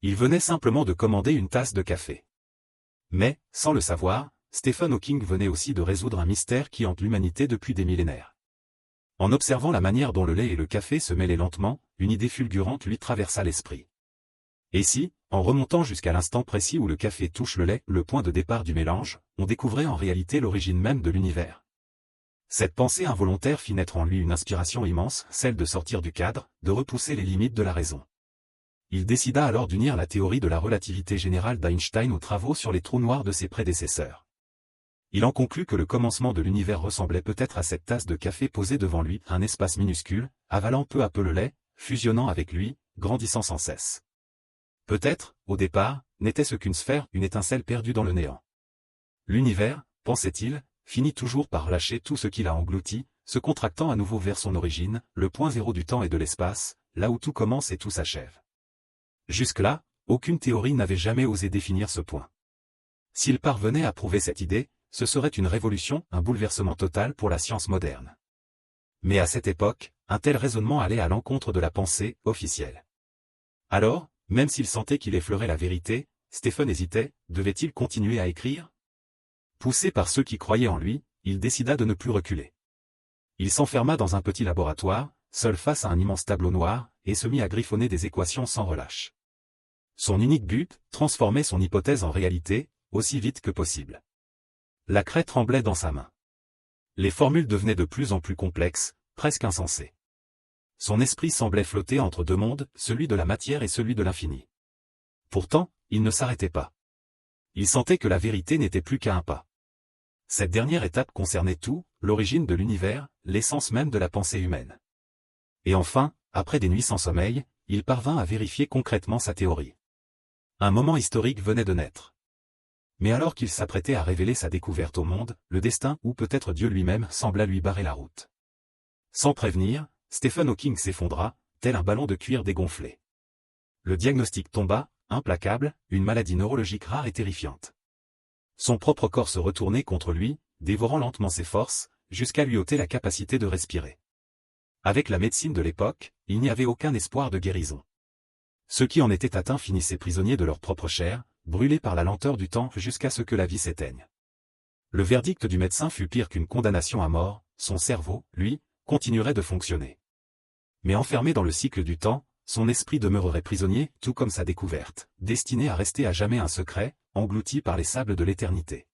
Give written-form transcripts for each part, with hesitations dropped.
Il venait simplement de commander une tasse de café. Mais, sans le savoir, Stephen Hawking venait aussi de résoudre un mystère qui hante l'humanité depuis des millénaires. En observant la manière dont le lait et le café se mêlaient lentement, une idée fulgurante lui traversa l'esprit. Et si, en remontant jusqu'à l'instant précis où le café touche le lait, le point de départ du mélange, on découvrait en réalité l'origine même de l'univers? Cette pensée involontaire fit naître en lui une inspiration immense, celle de sortir du cadre, de repousser les limites de la raison. Il décida alors d'unir la théorie de la relativité générale d'Einstein aux travaux sur les trous noirs de ses prédécesseurs. Il en conclut que le commencement de l'univers ressemblait peut-être à cette tasse de café posée devant lui, un espace minuscule, avalant peu à peu le lait, fusionnant avec lui, grandissant sans cesse. Peut-être, au départ, n'était-ce qu'une sphère, une étincelle perdue dans le néant. L'univers, pensait-il, finit toujours par lâcher tout ce qu'il a englouti, se contractant à nouveau vers son origine, le point zéro du temps et de l'espace, là où tout commence et tout s'achève. Jusque-là, aucune théorie n'avait jamais osé définir ce point. S'il parvenait à prouver cette idée, ce serait une révolution, un bouleversement total pour la science moderne. Mais à cette époque, un tel raisonnement allait à l'encontre de la pensée officielle. Alors, même s'il sentait qu'il effleurait la vérité, Stephen hésitait, devait-il continuer à écrire? Poussé par ceux qui croyaient en lui, il décida de ne plus reculer. Il s'enferma dans un petit laboratoire, seul face à un immense tableau noir, et se mit à griffonner des équations sans relâche. Son unique but, transformer son hypothèse en réalité, aussi vite que possible. La craie tremblait dans sa main. Les formules devenaient de plus en plus complexes, presque insensées. Son esprit semblait flotter entre deux mondes, celui de la matière et celui de l'infini. Pourtant, il ne s'arrêtait pas. Il sentait que la vérité n'était plus qu'à un pas. Cette dernière étape concernait tout, l'origine de l'univers, l'essence même de la pensée humaine. Et enfin, après des nuits sans sommeil, il parvint à vérifier concrètement sa théorie. Un moment historique venait de naître. Mais alors qu'il s'apprêtait à révéler sa découverte au monde, le destin, ou peut-être Dieu lui-même, sembla lui barrer la route. Sans prévenir, Stephen Hawking s'effondra, tel un ballon de cuir dégonflé. Le diagnostic tomba, implacable, une maladie neurologique rare et terrifiante. Son propre corps se retournait contre lui, dévorant lentement ses forces, jusqu'à lui ôter la capacité de respirer. Avec la médecine de l'époque, il n'y avait aucun espoir de guérison. Ceux qui en étaient atteints finissaient prisonniers de leur propre chair, brûlés par la lenteur du temps jusqu'à ce que la vie s'éteigne. Le verdict du médecin fut pire qu'une condamnation à mort, son cerveau, lui, continuerait de fonctionner. Mais enfermé dans le cycle du temps, son esprit demeurerait prisonnier, tout comme sa découverte, destiné à rester à jamais un secret, englouti par les sables de l'éternité.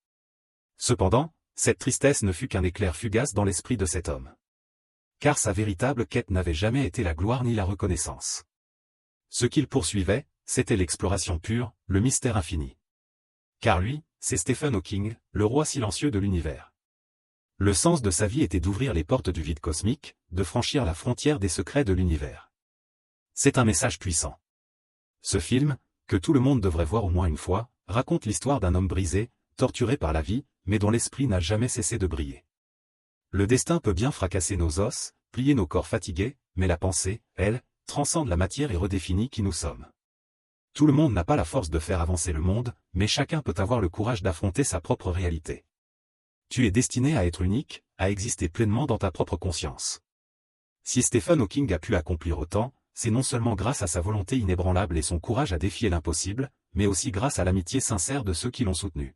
Cependant, cette tristesse ne fut qu'un éclair fugace dans l'esprit de cet homme. Car sa véritable quête n'avait jamais été la gloire ni la reconnaissance. Ce qu'il poursuivait, c'était l'exploration pure, le mystère infini. Car lui, c'est Stephen Hawking, le roi silencieux de l'univers. Le sens de sa vie était d'ouvrir les portes du vide cosmique, de franchir la frontière des secrets de l'univers. C'est un message puissant. Ce film, que tout le monde devrait voir au moins une fois, raconte l'histoire d'un homme brisé, torturé par la vie, mais dont l'esprit n'a jamais cessé de briller. Le destin peut bien fracasser nos os, plier nos corps fatigués, mais la pensée, elle, transcende la matière et redéfinit qui nous sommes. Tout le monde n'a pas la force de faire avancer le monde, mais chacun peut avoir le courage d'affronter sa propre réalité. Tu es destiné à être unique, à exister pleinement dans ta propre conscience. Si Stephen Hawking a pu accomplir autant, c'est non seulement grâce à sa volonté inébranlable et son courage à défier l'impossible, mais aussi grâce à l'amitié sincère de ceux qui l'ont soutenu.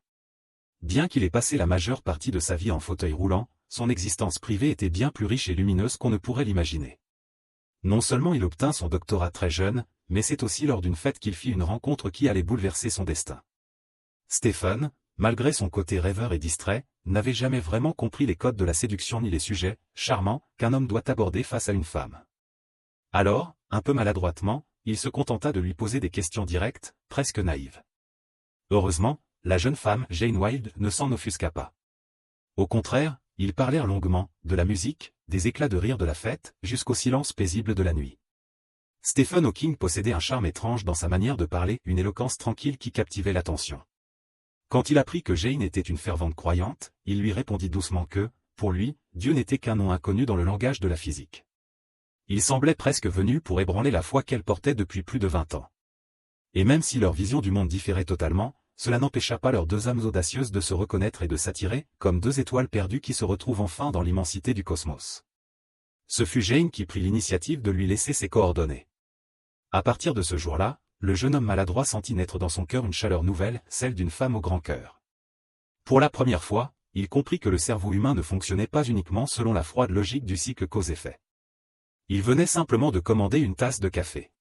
Bien qu'il ait passé la majeure partie de sa vie en fauteuil roulant, son existence privée était bien plus riche et lumineuse qu'on ne pourrait l'imaginer. Non seulement il obtint son doctorat très jeune, mais c'est aussi lors d'une fête qu'il fit une rencontre qui allait bouleverser son destin. Stephen, malgré son côté rêveur et distrait, n'avait jamais vraiment compris les codes de la séduction ni les sujets, charmants, qu'un homme doit aborder face à une femme. Alors, un peu maladroitement, il se contenta de lui poser des questions directes, presque naïves. Heureusement, la jeune femme, Jane Wilde, ne s'en offusqua pas. Au contraire, ils parlèrent longuement, de la musique, des éclats de rire de la fête, jusqu'au silence paisible de la nuit. Stephen Hawking possédait un charme étrange dans sa manière de parler, une éloquence tranquille qui captivait l'attention. Quand il apprit que Jane était une fervente croyante, il lui répondit doucement que, pour lui, Dieu n'était qu'un nom inconnu dans le langage de la physique. Il semblait presque venu pour ébranler la foi qu'elle portait depuis plus de 20 ans. Et même si leur vision du monde différait totalement, cela n'empêcha pas leurs deux âmes audacieuses de se reconnaître et de s'attirer, comme deux étoiles perdues qui se retrouvent enfin dans l'immensité du cosmos. Ce fut Jane qui prit l'initiative de lui laisser ses coordonnées. À partir de ce jour-là, le jeune homme maladroit sentit naître dans son cœur une chaleur nouvelle, celle d'une femme au grand cœur. Pour la première fois, il comprit que le cerveau humain ne fonctionnait pas uniquement selon la froide logique du cycle cause-effet. Il venait simplement de commander une tasse de café.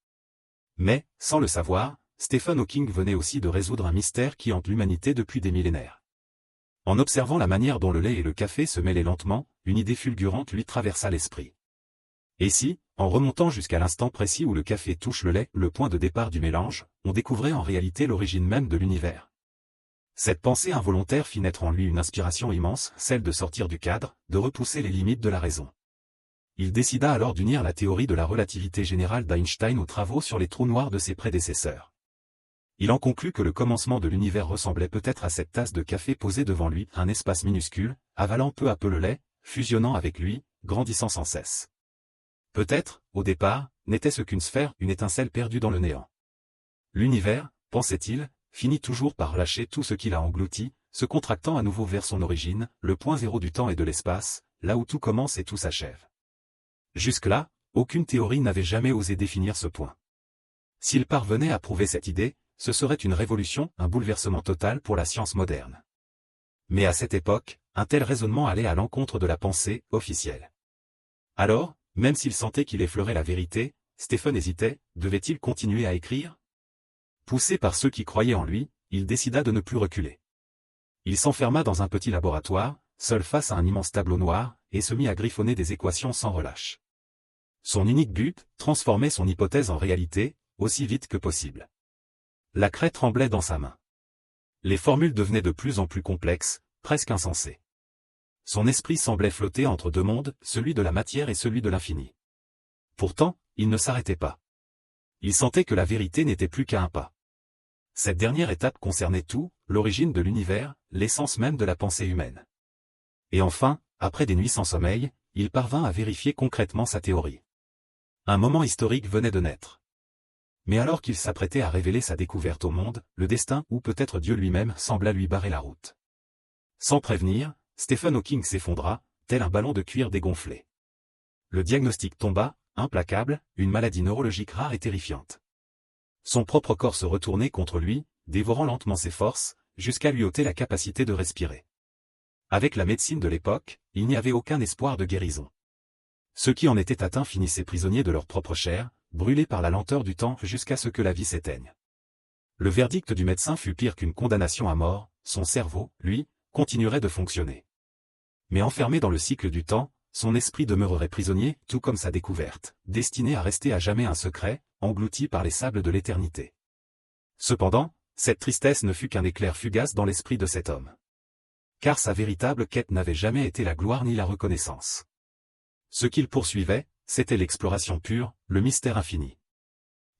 Mais, sans le savoir, Stephen Hawking venait aussi de résoudre un mystère qui hante l'humanité depuis des millénaires. En observant la manière dont le lait et le café se mêlaient lentement, une idée fulgurante lui traversa l'esprit. Et si, en remontant jusqu'à l'instant précis où le café touche le lait, le point de départ du mélange, on découvrait en réalité l'origine même de l'univers? Cette pensée involontaire fit naître en lui une inspiration immense, celle de sortir du cadre, de repousser les limites de la raison. Il décida alors d'unir la théorie de la relativité générale d'Einstein aux travaux sur les trous noirs de ses prédécesseurs. Il en conclut que le commencement de l'univers ressemblait peut-être à cette tasse de café posée devant lui, un espace minuscule, avalant peu à peu le lait, fusionnant avec lui, grandissant sans cesse. Peut-être, au départ, n'était-ce qu'une sphère, une étincelle perdue dans le néant. L'univers, pensait-il, finit toujours par lâcher tout ce qu'il a englouti, se contractant à nouveau vers son origine, le point zéro du temps et de l'espace, là où tout commence et tout s'achève. Jusque-là, aucune théorie n'avait jamais osé définir ce point. S'il parvenait à prouver cette idée, ce serait une révolution, un bouleversement total pour la science moderne. Mais à cette époque, un tel raisonnement allait à l'encontre de la pensée officielle. Alors, même s'il sentait qu'il effleurait la vérité, Stephen hésitait, devait-il continuer à écrire? Poussé par ceux qui croyaient en lui, il décida de ne plus reculer. Il s'enferma dans un petit laboratoire, seul face à un immense tableau noir, et se mit à griffonner des équations sans relâche. Son unique but, transformer son hypothèse en réalité, aussi vite que possible. La craie tremblait dans sa main. Les formules devenaient de plus en plus complexes, presque insensées. Son esprit semblait flotter entre deux mondes, celui de la matière et celui de l'infini. Pourtant, il ne s'arrêtait pas. Il sentait que la vérité n'était plus qu'à un pas. Cette dernière étape concernait tout, l'origine de l'univers, l'essence même de la pensée humaine. Et enfin, après des nuits sans sommeil, il parvint à vérifier concrètement sa théorie. Un moment historique venait de naître. Mais alors qu'il s'apprêtait à révéler sa découverte au monde, le destin, ou peut-être Dieu lui-même, sembla lui barrer la route. Sans prévenir, Stephen Hawking s'effondra, tel un ballon de cuir dégonflé. Le diagnostic tomba, implacable, une maladie neurologique rare et terrifiante. Son propre corps se retournait contre lui, dévorant lentement ses forces, jusqu'à lui ôter la capacité de respirer. Avec la médecine de l'époque, il n'y avait aucun espoir de guérison. Ceux qui en étaient atteints finissaient prisonniers de leur propre chair, brûlés par la lenteur du temps jusqu'à ce que la vie s'éteigne. Le verdict du médecin fut pire qu'une condamnation à mort, son cerveau, lui, continuerait de fonctionner. Mais enfermé dans le cycle du temps, son esprit demeurerait prisonnier, tout comme sa découverte, destiné à rester à jamais un secret, englouti par les sables de l'éternité. Cependant, cette tristesse ne fut qu'un éclair fugace dans l'esprit de cet homme. Car sa véritable quête n'avait jamais été la gloire ni la reconnaissance. Ce qu'il poursuivait, c'était l'exploration pure, le mystère infini.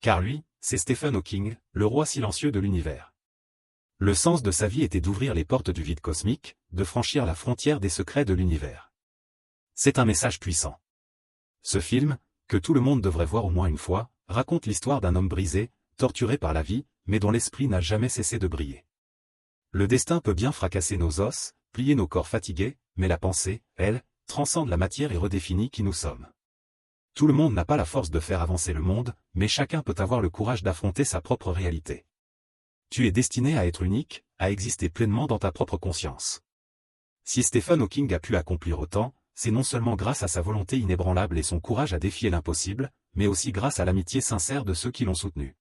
Car lui, c'est Stephen Hawking, le roi silencieux de l'univers. Le sens de sa vie était d'ouvrir les portes du vide cosmique, de franchir la frontière des secrets de l'univers. C'est un message puissant. Ce film, que tout le monde devrait voir au moins une fois, raconte l'histoire d'un homme brisé, torturé par la vie, mais dont l'esprit n'a jamais cessé de briller. Le destin peut bien fracasser nos os, plier nos corps fatigués, mais la pensée, elle, transcende la matière et redéfinit qui nous sommes. Tout le monde n'a pas la force de faire avancer le monde, mais chacun peut avoir le courage d'affronter sa propre réalité. Tu es destiné à être unique, à exister pleinement dans ta propre conscience. Si Stephen Hawking a pu accomplir autant, c'est non seulement grâce à sa volonté inébranlable et son courage à défier l'impossible, mais aussi grâce à l'amitié sincère de ceux qui l'ont soutenu.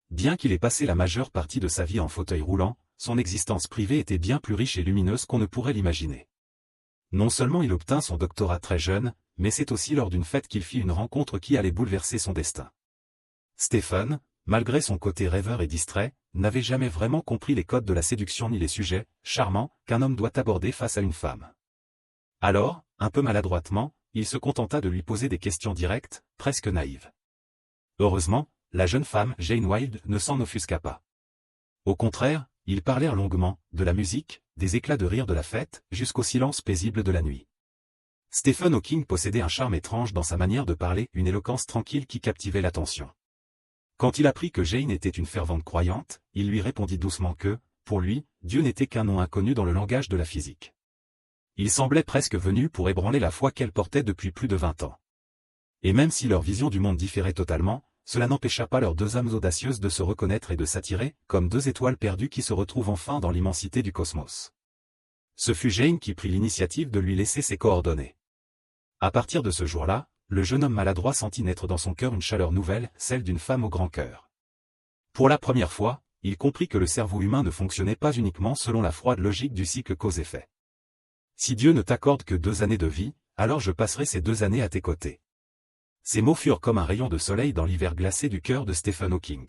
Bien qu'il ait passé la majeure partie de sa vie en fauteuil roulant, son existence privée était bien plus riche et lumineuse qu'on ne pourrait l'imaginer. Non seulement il obtint son doctorat très jeune, mais c'est aussi lors d'une fête qu'il fit une rencontre qui allait bouleverser son destin. Stephen, malgré son côté rêveur et distrait, n'avait jamais vraiment compris les codes de la séduction ni les sujets charmants qu'un homme doit aborder face à une femme. Alors, un peu maladroitement, il se contenta de lui poser des questions directes, presque naïves. Heureusement, la jeune femme, Jane Wilde, ne s'en offusqua pas. Au contraire, ils parlèrent longuement, de la musique, des éclats de rire de la fête, jusqu'au silence paisible de la nuit. Stephen Hawking possédait un charme étrange dans sa manière de parler, une éloquence tranquille qui captivait l'attention. Quand il apprit que Jane était une fervente croyante, il lui répondit doucement que, pour lui, Dieu n'était qu'un nom inconnu dans le langage de la physique. Il semblait presque venu pour ébranler la foi qu'elle portait depuis plus de 20 ans. Et même si leur vision du monde différait totalement, cela n'empêcha pas leurs deux âmes audacieuses de se reconnaître et de s'attirer, comme deux étoiles perdues qui se retrouvent enfin dans l'immensité du cosmos. Ce fut Jane qui prit l'initiative de lui laisser ses coordonnées. À partir de ce jour-là, le jeune homme maladroit sentit naître dans son cœur une chaleur nouvelle, celle d'une femme au grand cœur. Pour la première fois, il comprit que le cerveau humain ne fonctionnait pas uniquement selon la froide logique du cycle cause-effet. Si Dieu ne t'accorde que 2 années de vie, alors je passerai ces 2 années à tes côtés. Ces mots furent comme un rayon de soleil dans l'hiver glacé du cœur de Stephen Hawking.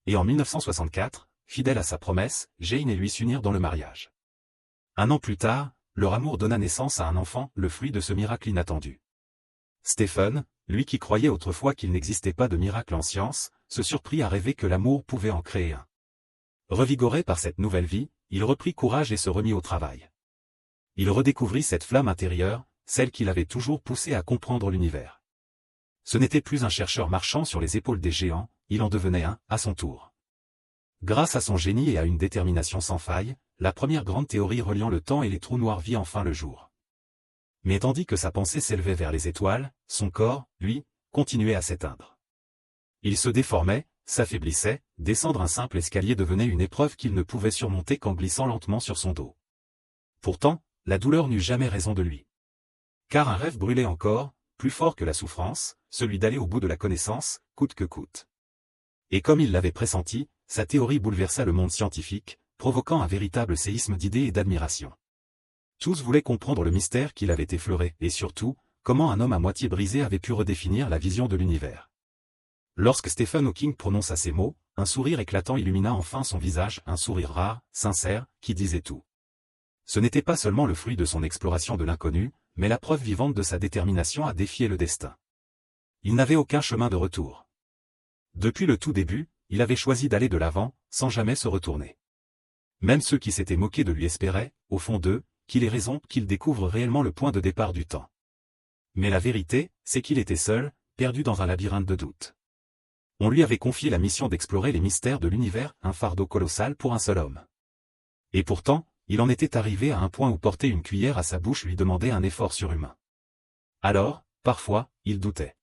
Et en 1964, fidèle à sa promesse, Jane et lui s'unirent dans le mariage. 1 an plus tard, leur amour donna naissance à un enfant, le fruit de ce miracle inattendu. Stephen, lui qui croyait autrefois qu'il n'existait pas de miracle en science, se surprit à rêver que l'amour pouvait en créer un. Revigoré par cette nouvelle vie, il reprit courage et se remit au travail. Il redécouvrit cette flamme intérieure, celle qui l'avait toujours poussé à comprendre l'univers. Ce n'était plus un chercheur marchant sur les épaules des géants, il en devenait un, à son tour. Grâce à son génie et à une détermination sans faille, la première grande théorie reliant le temps et les trous noirs vit enfin le jour. Mais tandis que sa pensée s'élevait vers les étoiles, son corps, lui, continuait à s'éteindre. Il se déformait, s'affaiblissait, descendre un simple escalier devenait une épreuve qu'il ne pouvait surmonter qu'en glissant lentement sur son dos. Pourtant, la douleur n'eut jamais raison de lui. Car un rêve brûlait encore, plus fort que la souffrance, celui d'aller au bout de la connaissance, coûte que coûte. Et comme il l'avait pressenti, sa théorie bouleversa le monde scientifique, provoquant un véritable séisme d'idées et d'admiration. Tous voulaient comprendre le mystère qu'il avait effleuré, et surtout, comment un homme à moitié brisé avait pu redéfinir la vision de l'univers. Lorsque Stephen Hawking prononça ces mots, un sourire éclatant illumina enfin son visage, un sourire rare, sincère, qui disait tout. Ce n'était pas seulement le fruit de son exploration de l'inconnu, mais la preuve vivante de sa détermination à défier le destin. Il n'avait aucun chemin de retour. Depuis le tout début, il avait choisi d'aller de l'avant, sans jamais se retourner. Même ceux qui s'étaient moqués de lui espéraient, au fond d'eux, qu'il ait raison, qu'il découvre réellement le point de départ du temps. Mais la vérité, c'est qu'il était seul, perdu dans un labyrinthe de doutes. On lui avait confié la mission d'explorer les mystères de l'univers, un fardeau colossal pour un seul homme. Et pourtant, il en était arrivé à un point où porter une cuillère à sa bouche lui demandait un effort surhumain. Alors, parfois, il doutait,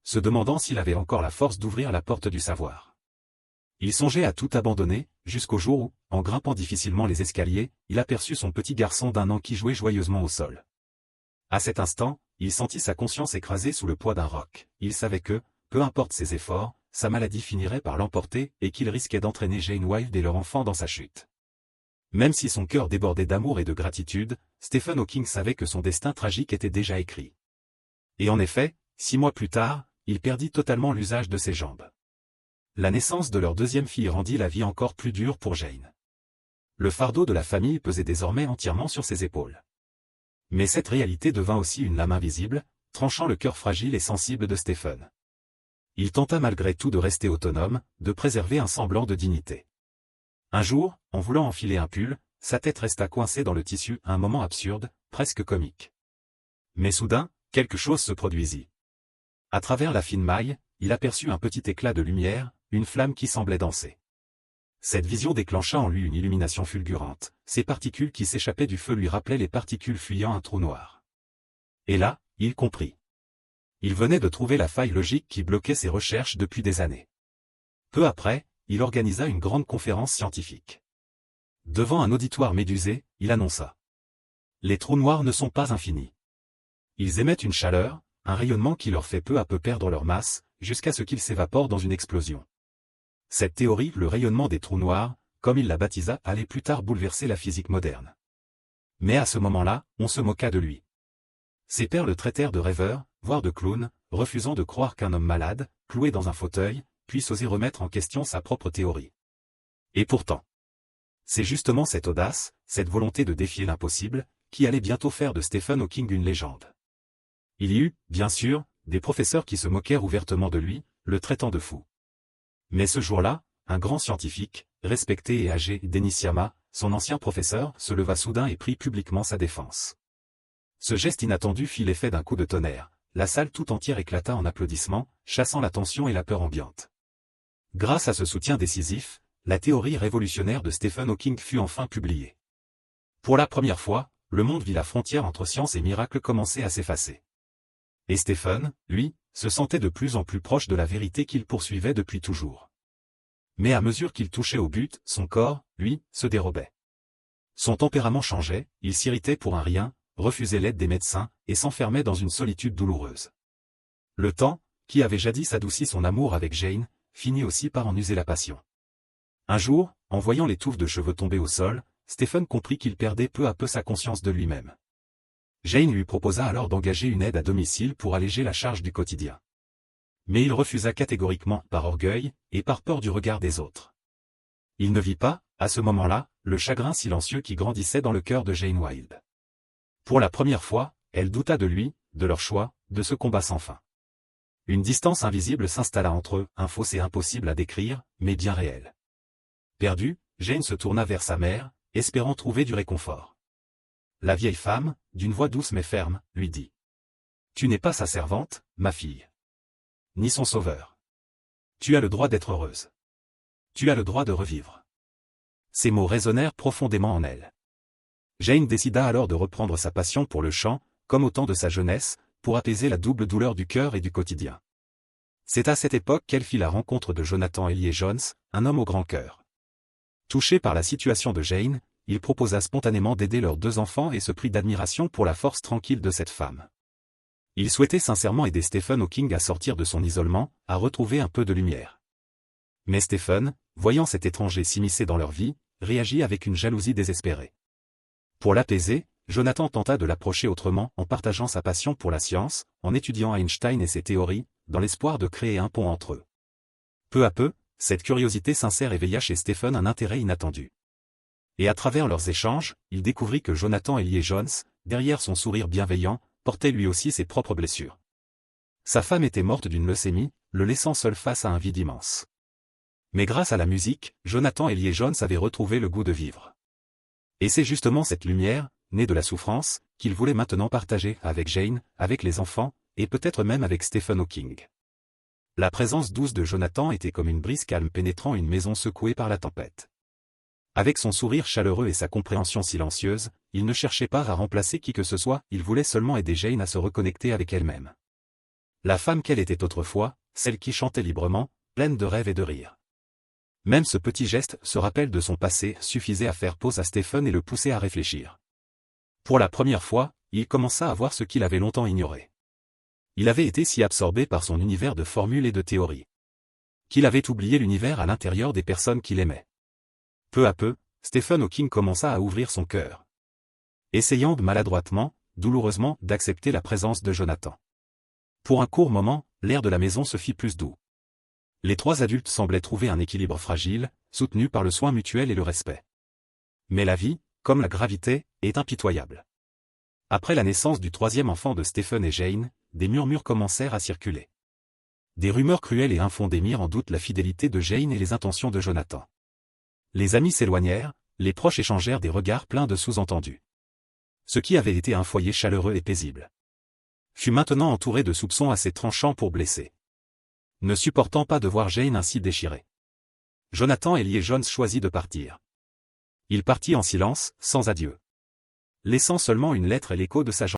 se demandant s'il avait encore la force d'ouvrir la porte du savoir. Il songeait à tout abandonner, jusqu'au jour où, en grimpant difficilement les escaliers, il aperçut son petit garçon d'1 an qui jouait joyeusement au sol. À cet instant, il sentit sa conscience écrasée sous le poids d'un roc. Il savait que, peu importe ses efforts, sa maladie finirait par l'emporter et qu'il risquait d'entraîner Jane Wilde et leur enfant dans sa chute. Même si son cœur débordait d'amour et de gratitude, Stephen Hawking savait que son destin tragique était déjà écrit. Et en effet, 6 mois plus tard, il perdit totalement l'usage de ses jambes. La naissance de leur deuxième fille rendit la vie encore plus dure pour Jane. Le fardeau de la famille pesait désormais entièrement sur ses épaules. Mais cette réalité devint aussi une lame invisible, tranchant le cœur fragile et sensible de Stephen. Il tenta malgré tout de rester autonome, de préserver un semblant de dignité. Un jour, en voulant enfiler un pull, sa tête resta coincée dans le tissu, un moment absurde, presque comique. Mais soudain, quelque chose se produisit. À travers la fine maille, il aperçut un petit éclat de lumière, une flamme qui semblait danser. Cette vision déclencha en lui une illumination fulgurante, ces particules qui s'échappaient du feu lui rappelaient les particules fuyant un trou noir. Et là, il comprit. Il venait de trouver la faille logique qui bloquait ses recherches depuis des années. Peu après, il organisa une grande conférence scientifique. Devant un auditoire médusé, il annonça. Les trous noirs ne sont pas infinis. Ils émettent une chaleur, un rayonnement qui leur fait peu à peu perdre leur masse, jusqu'à ce qu'ils s'évaporent dans une explosion. Cette théorie, le rayonnement des trous noirs, comme il la baptisa, allait plus tard bouleverser la physique moderne. Mais à ce moment-là, on se moqua de lui. Ses pairs le traitèrent de rêveur, voire de clown, refusant de croire qu'un homme malade, cloué dans un fauteuil, puisse oser remettre en question sa propre théorie. Et pourtant, c'est justement cette audace, cette volonté de défier l'impossible, qui allait bientôt faire de Stephen Hawking une légende. Il y eut, bien sûr, des professeurs qui se moquèrent ouvertement de lui, le traitant de fou. Mais ce jour-là, un grand scientifique, respecté et âgé, Denis Yama, son ancien professeur, se leva soudain et prit publiquement sa défense. Ce geste inattendu fit l'effet d'un coup de tonnerre. La salle tout entière éclata en applaudissements, chassant la tension et la peur ambiante. Grâce à ce soutien décisif, la théorie révolutionnaire de Stephen Hawking fut enfin publiée. Pour la première fois, le monde vit la frontière entre science et miracle commencer à s'effacer. Et Stephen, lui, se sentait de plus en plus proche de la vérité qu'il poursuivait depuis toujours. Mais à mesure qu'il touchait au but, son corps, lui, se dérobait. Son tempérament changeait, il s'irritait pour un rien, refusait l'aide des médecins, et s'enfermait dans une solitude douloureuse. Le temps, qui avait jadis adouci son amour avec Jane, finit aussi par en user la passion. Un jour, en voyant les touffes de cheveux tomber au sol, Stephen comprit qu'il perdait peu à peu sa conscience de lui-même. Jane lui proposa alors d'engager une aide à domicile pour alléger la charge du quotidien. Mais il refusa catégoriquement, par orgueil, et par peur du regard des autres. Il ne vit pas, à ce moment-là, le chagrin silencieux qui grandissait dans le cœur de Jane Wilde. Pour la première fois, elle douta de lui, de leur choix, de ce combat sans fin. Une distance invisible s'installa entre eux, un fossé impossible à décrire, mais bien réel. Perdue, Jane se tourna vers sa mère, espérant trouver du réconfort. La vieille femme, d'une voix douce mais ferme, lui dit : « Tu n'es pas sa servante, ma fille. Ni son sauveur. Tu as le droit d'être heureuse. Tu as le droit de revivre. » Ces mots résonnèrent profondément en elle. Jane décida alors de reprendre sa passion pour le chant, comme au temps de sa jeunesse, pour apaiser la double douleur du cœur et du quotidien. C'est à cette époque qu'elle fit la rencontre de Jonathan Ellié-Jones, un homme au grand cœur. Touché par la situation de Jane, il proposa spontanément d'aider leurs 2 enfants et se prit d'admiration pour la force tranquille de cette femme. Il souhaitait sincèrement aider Stephen Hawking à sortir de son isolement, à retrouver un peu de lumière. Mais Stephen, voyant cet étranger s'immiscer dans leur vie, réagit avec une jalousie désespérée. Pour l'apaiser, Jonathan tenta de l'approcher autrement en partageant sa passion pour la science, en étudiant Einstein et ses théories, dans l'espoir de créer un pont entre eux. Peu à peu, cette curiosité sincère éveilla chez Stephen un intérêt inattendu. Et à travers leurs échanges, il découvrit que Jonathan Ellié-Jones, derrière son sourire bienveillant, portait lui aussi ses propres blessures. Sa femme était morte d'une leucémie, le laissant seul face à un vide immense. Mais grâce à la musique, Jonathan Ellié-Jones avait retrouvé le goût de vivre. Et c'est justement cette lumière, née de la souffrance, qu'il voulait maintenant partager avec Jane, avec les enfants, et peut-être même avec Stephen Hawking. La présence douce de Jonathan était comme une brise calme pénétrant une maison secouée par la tempête. Avec son sourire chaleureux et sa compréhension silencieuse, il ne cherchait pas à remplacer qui que ce soit, il voulait seulement aider Jane à se reconnecter avec elle-même. La femme qu'elle était autrefois, celle qui chantait librement, pleine de rêves et de rires. Même ce petit geste, ce rappel de son passé, suffisait à faire pause à Stephen et le pousser à réfléchir. Pour la première fois, il commença à voir ce qu'il avait longtemps ignoré. Il avait été si absorbé par son univers de formules et de théories, qu'il avait oublié l'univers à l'intérieur des personnes qu'il aimait. Peu à peu, Stephen Hawking commença à ouvrir son cœur, essayant maladroitement, douloureusement, d'accepter la présence de Jonathan. Pour un court moment, l'air de la maison se fit plus doux. Les 3 adultes semblaient trouver un équilibre fragile, soutenu par le soin mutuel et le respect. Mais la vie, comme la gravité, est impitoyable. Après la naissance du 3e enfant de Stephen et Jane, des murmures commencèrent à circuler. Des rumeurs cruelles et infondées mirent en doute la fidélité de Jane et les intentions de Jonathan. Les amis s'éloignèrent, les proches échangèrent des regards pleins de sous-entendus. Ce qui avait été un foyer chaleureux et paisible fut maintenant entouré de soupçons assez tranchants pour blesser. Ne supportant pas de voir Jane ainsi déchirée, Jonathan Ellié-Jones choisit de partir. Il partit en silence, sans adieu, laissant seulement une lettre et l'écho de sa